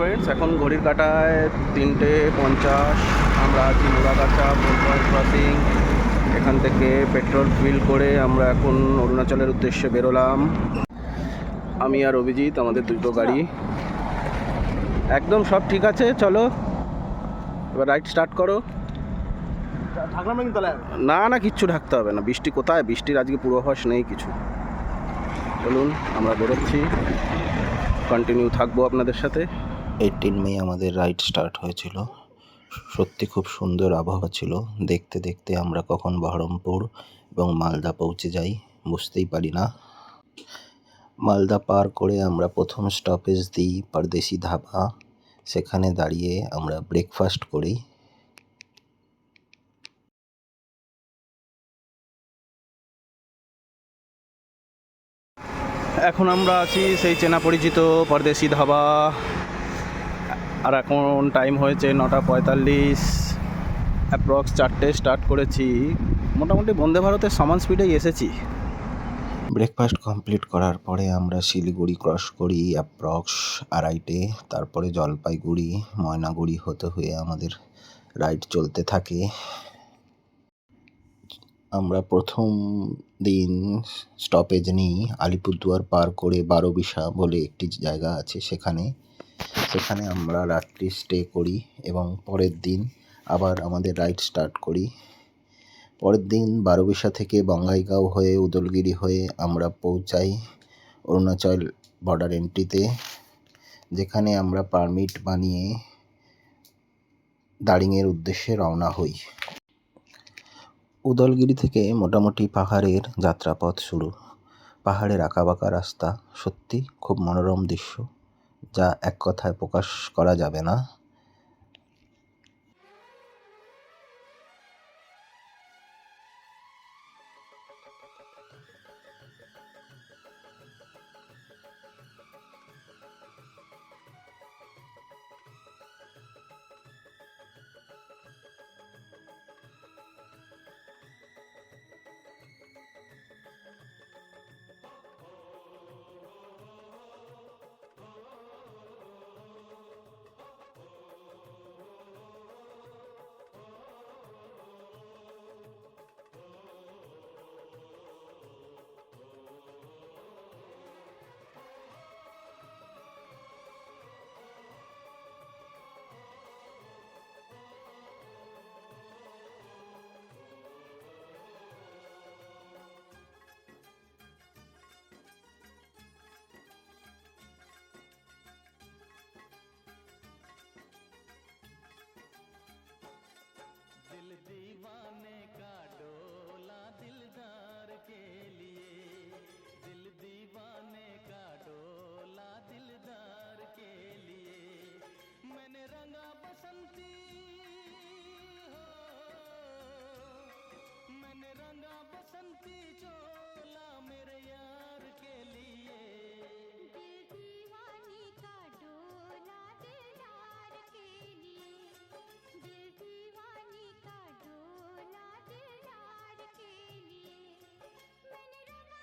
Friends, এখন ঘড়ির কাঁটায় 3:50। আমরা আছি মুরাগাছা বোলপুর ক্রসিং। এখান থেকে পেট্রোল ফিল করে আমরা এখন অরুণাচলের উদ্দেশ্যে বেরোলাম। আমি আর অভিজিৎ, আমাদের দুটো গাড়ি। একদম সব ঠিক আছে, চলো এবার রাইড স্টার্ট করো। না না, কিচ্ছু ঢাকতে হবে না। বৃষ্টি কোথায়? বৃষ্টির আজকে পূর্বাভাস নেই কিছু। চলুন আমরা বেরোচ্ছি, কন্টিনিউ থাকবো আপনাদের সাথে। 18 মে আমাদের রাইড স্টার্ট হয়েছিল। সত্যি খুব সুন্দর আবহাওয়া ছিল। দেখতে দেখতে আমরা কখন বহরমপুর এবং মালদা পৌঁছে যাই বুঝতেই পারি না। মালদা পার করে আমরা প্রথম স্টপেজ দিই পরদেশি ধাবা। সেখানে দাঁড়িয়ে আমরা ব্রেকফাস্ট করি। এখন আমরা আছি সেই চেনা পরিচিত পরদেশি ধাবা। আর এখন টাইম হয়েছে 9:45, অ্যাপ্রক্স 4টে স্টার্ট করেছি। মোটামুটি বন্দে ভারতের সমান স্পিডেই এসেছি। ব্রেকফাস্ট কমপ্লিট করার পরে আমরা শিলিগুড়ি ক্রস করি অ্যাপ্রক্স 2:30। তারপরে জলপাইগুড়ি, ময়নাগুড়ি হতে হয়ে আমাদের রাইড চলতে থাকে। আমরা প্রথম দিন স্টপেজ নিই আলিপুরদুয়ার পার করে বারোবিশা বলে একটি জায়গা আছে, সেখানে আমরা রাত্রি স্টে করি এবং পরের দিন আবার আমাদের রাইড স্টার্ট করি। পরের দিন বারোবিশা থেকে বঙ্গাইগাঁও হয়ে উদলগিরি হয়ে আমরা পৌঁছাই অরুণাচল বর্ডার এন্ট্রিতে, যেখানে আমরা পারমিট বানিয়ে দার্জিলিংয়ের উদ্দেশ্যে রওনা হই। উদলগিরি থেকে মোটামুটি পাহাড়ের যাত্রাপথ শুরু। পাহাড়ের আঁকাবাঁকা রাস্তা, সত্যি খুব মনোরম দৃশ্য, যা এক কথায় প্রকাশ করা যাবে না। दिल दीवाने का डोला दिलदार के लिए, दिल दीवाने का डोला दिलदार के लिए। मैंने रंगा बसंती हो, मैंने रंगा बसंती चोला मेरे यार के लिए। दिल दीवाने का डोला दिलदार के लिए, दिल दीवाने का डोला दिलदार के लिए। मैंने रंगा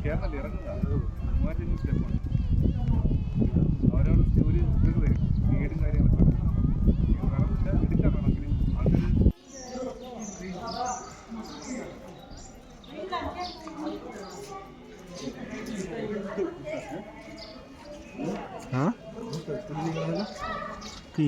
കേരളത്തിൽ ഇറങ്ങുക 3000 സ്റ്റെപ്പാണ്. അവരോട് ഒരു ഇത് വരും, ഗൈഡും കാര്യങ്ങളൊക്കെ എടുക്കാൻ വേണമെങ്കിൽ হ্যাঁ কি